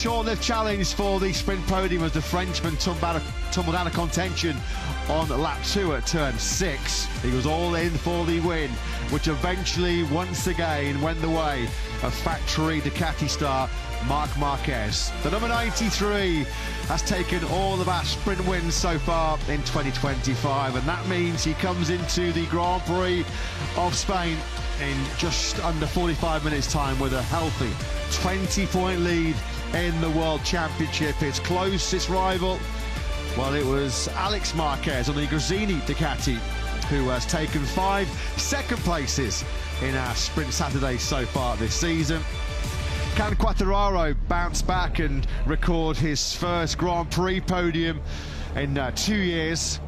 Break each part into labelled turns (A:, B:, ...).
A: Short-lived challenge for the sprint podium as the Frenchman tumbled out of contention on lap 2 at turn 6. He was all in for the win, which eventually once again went the way of factory Ducati star Marc Márquez. The number 93 has taken all of our sprint wins so far in 2025, and that means he comes into the Grand Prix of Spain in just under 45 minutes time with a healthy 20-point lead in the World Championship. His closest rival, well, it was Alex Marquez on the Gresini Ducati, who has taken 5 second places in our Sprint Saturday so far this season. Can Quartararo bounce back and record his first Grand Prix podium in 2 years?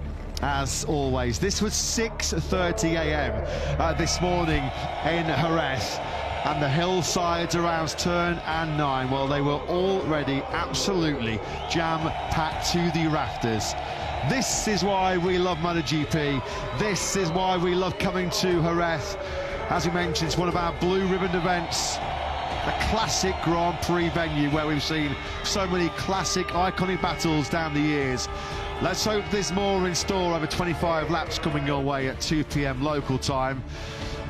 A: As always, this was 6:30 a.m. This morning in Jerez, and the hillsides around turn and 9, well, they were already absolutely jam-packed to the rafters. This is why we love MotoGP. This is why we love coming to Jerez. As we mentioned, it's one of our blue ribbon events, a classic Grand Prix venue where we've seen so many classic, iconic battles down the years. Let's hope there's more in store. Over 25 laps coming your way at 2 p.m. local time.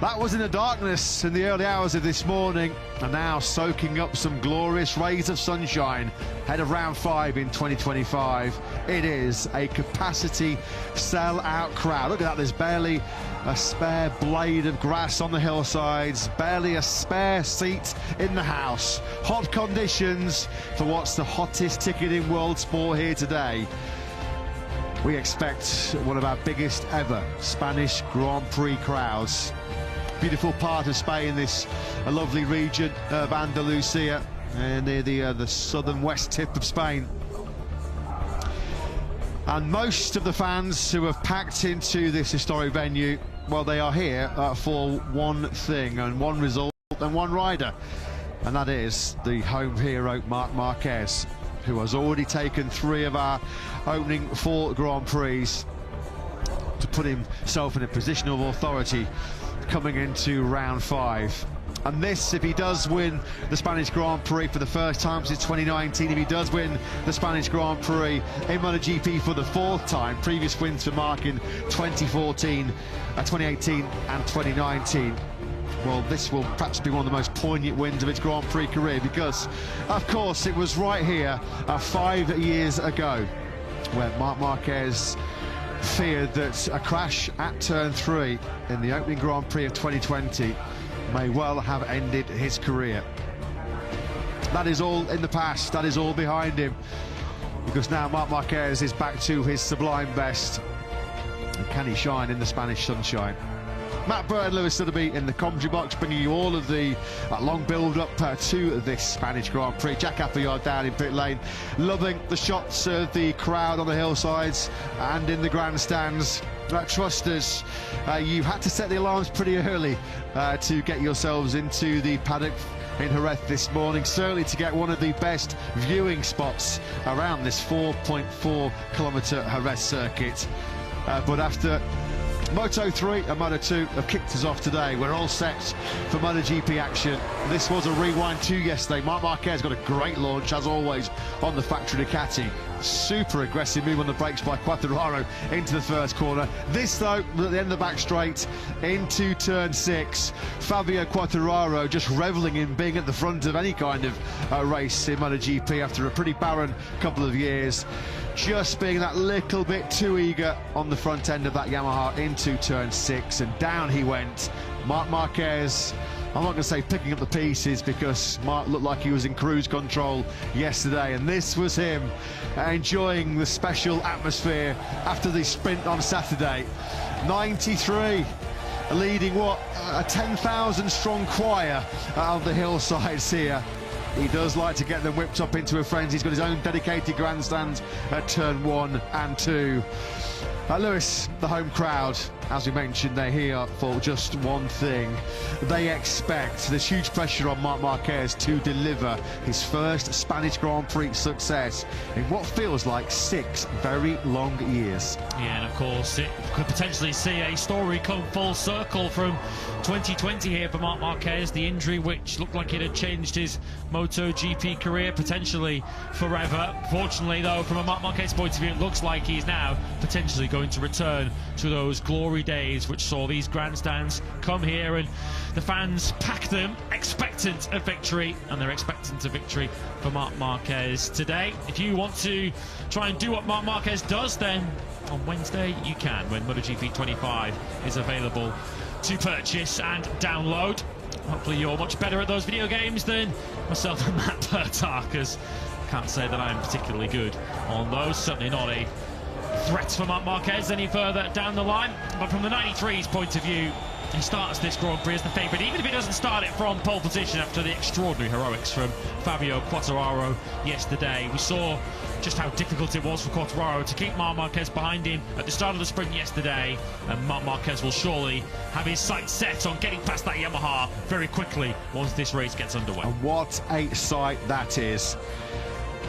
A: That was in the darkness in the early hours of this morning, and now soaking up some glorious rays of sunshine ahead of round 5 in 2025. It is a capacity sell-out crowd. Look at that, there's barely a spare blade of grass on the hillsides, barely a spare seat in the house. Hot conditions for what's the hottest ticket in world sport here today. We expect one of our biggest ever Spanish Grand Prix crowds. Beautiful part of Spain, this a lovely region of Andalusia, near the southern west tip of Spain. And most of the fans who have packed into this historic venue, well, they are here for one thing and one result and one rider, and that is the home hero Marc Márquez, who has already taken 3 of our opening 4 Grand Prix to put himself in a position of authority coming into round 5. And this, if he does win the Spanish Grand Prix for the first time since 2019, if he does win the Spanish Grand Prix in MotoGP for the 4th time, previous wins for Marc in 2014, 2018 and 2019, well, this will perhaps be one of the most poignant wins of its Grand Prix career, because, of course, it was right here 5 years ago where Marc Márquez feared that a crash at turn 3 in the opening Grand Prix of 2020 may well have ended his career. That is all in the past, that is all behind him, because now Marc Márquez is back to his sublime best. And can he shine in the Spanish sunshine? Matt Burton, Lewis Sotheby in the commentary box, bringing you all of the long build-up to this Spanish Grand Prix. Jack Appleyard down in pit lane, loving the shots of the crowd on the hillsides and in the grandstands. Trust us, you had to set the alarms pretty early to get yourselves into the paddock in Jerez this morning, certainly to get one of the best viewing spots around this 4.4 kilometre Jerez circuit. But after Moto3 and Moto2 have kicked us off today, we're all set for MotoGP action. This was a rewind to yesterday. Marc Márquez got a great launch, as always, on the factory Ducati. Super aggressive move on the brakes by Quartararo into the first corner. This, though, at the end of the back straight into turn 6. Fabio Quartararo just revelling in being at the front of any kind of race in MotoGP after a pretty barren couple of years. Just being that little bit too eager on the front end of that Yamaha into turn 6, and down he went. Marc Márquez, I'm not going to say picking up the pieces, because Marc looked like he was in cruise control yesterday, and this was him enjoying the special atmosphere after the sprint on Saturday. 93 leading what, a 10,000 strong choir out of the hillsides here. He does like to get them whipped up into a frenzy. He's got his own dedicated grandstand at turn 1 and 2. Lewis, the home crowd, as we mentioned, they're here for just one thing. They expect there's huge pressure on Marc Márquez to deliver his first Spanish Grand Prix success in what feels like 6 very long years.
B: Yeah, and of course it could potentially see a story come full circle from 2020 here for Marc Márquez. The injury which looked like it had changed his MotoGP career potentially forever. Fortunately though, from a Marc Márquez point of view, it looks like he's now potentially going to return to those glory days which saw these grandstands come here and the fans pack them expectant of victory, and they're expectant of victory for Marc Márquez today. If you want to try and do what Marc Márquez does, then on Wednesday you can, when MotoGP 25 is available to purchase and download. Hopefully you're much better at those video games than myself and Matt Pertar, because I can't say that I'm particularly good on those. Certainly not a threat for Marc Márquez any further down the line. But from the 93's point of view, he starts this Grand Prix as the favourite, even if he doesn't start it from pole position after the extraordinary heroics from Fabio Quartararo yesterday. We saw just how difficult it was for Quartararo to keep Marc Márquez behind him at the start of the sprint yesterday, and Marc Márquez will surely have his sights set on getting past that Yamaha very quickly once this race gets underway.
A: And what a sight that is.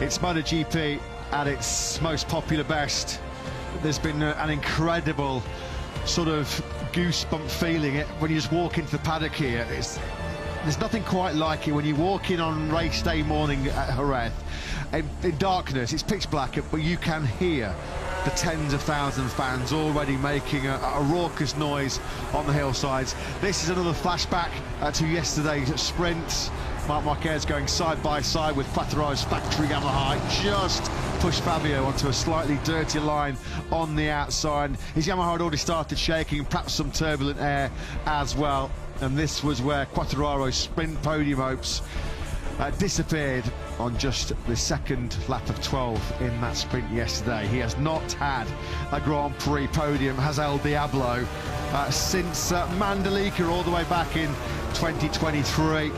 A: It's MotoGP at its most popular best. There's been an incredible sort of goosebump feeling when you just walk into the paddock here. There's nothing quite like it when you walk in on race day morning at Jerez. In darkness, it's pitch black, but you can hear the tens of thousands of fans already making a raucous noise on the hillsides. This is another flashback to yesterday's sprint. Marc Márquez going side by side with Quartararo's factory Yamaha. Just pushed Fabio onto a slightly dirty line on the outside. His Yamaha had already started shaking, perhaps some turbulent air as well. And this was where Quartararo's sprint podium hopes disappeared on just the second lap of 12 in that sprint yesterday. He has not had a Grand Prix podium, has El Diablo, since Mandalika all the way back in 2023.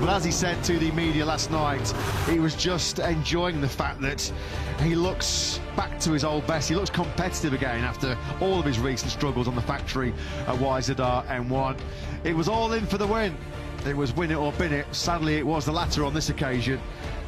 A: But as he said to the media last night, he was just enjoying the fact that he looks back to his old best. He looks competitive again after all of his recent struggles on the factory YZR M1. It was all in for the win. It was win it or bin it. Sadly, it was the latter on this occasion.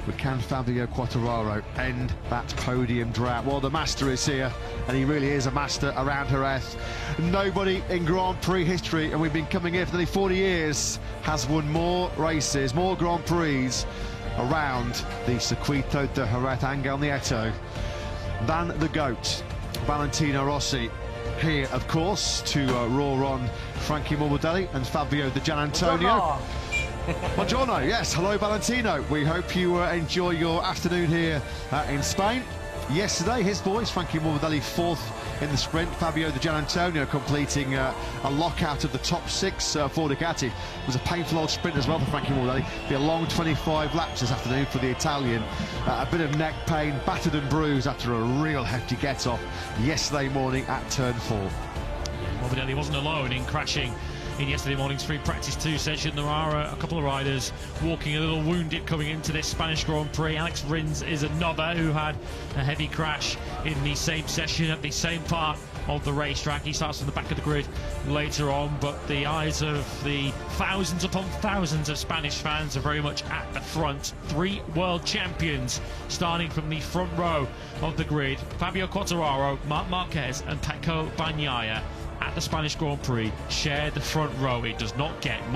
A: But can Fabio Quartararo end that podium drought? Well, the master is here, and he really is a master around Jerez. Nobody in Grand Prix history, and we've been coming here for nearly 40 years, has won more races, more Grand Prix around the Circuito de Jerez-Ángel Nieto than the GOAT, Valentino Rossi. Here, of course, to roar on Frankie Morbidelli and Fabio Di Gianantonio. Buongiorno, yes, hello Valentino. We hope you enjoy your afternoon here in Spain. Yesterday, his boys, Frankie Morbidelli, 4th in the sprint. Fabio Di Gianantonio completing a lockout of the top 6 for Ducati. It was a painful old sprint as well for Frankie Morbidelli. Be a long 25 laps this afternoon for the Italian. A bit of neck pain, battered and bruised after a real hefty get-off yesterday morning at turn 4.
B: Morbidelli wasn't alone in crashing in yesterday morning's free practice 2 session. There are a couple of riders walking a little wounded coming into this Spanish Grand Prix. Alex Rins is another who had a heavy crash in the same session at the same part of the racetrack. He starts from the back of the grid later on, but the eyes of the thousands upon thousands of Spanish fans are very much at the front. 3 world champions starting from the front row of the grid. Fabio Quartararo, Marc Márquez and Pecco Bagnaia at the Spanish Grand Prix share the front row. It does not get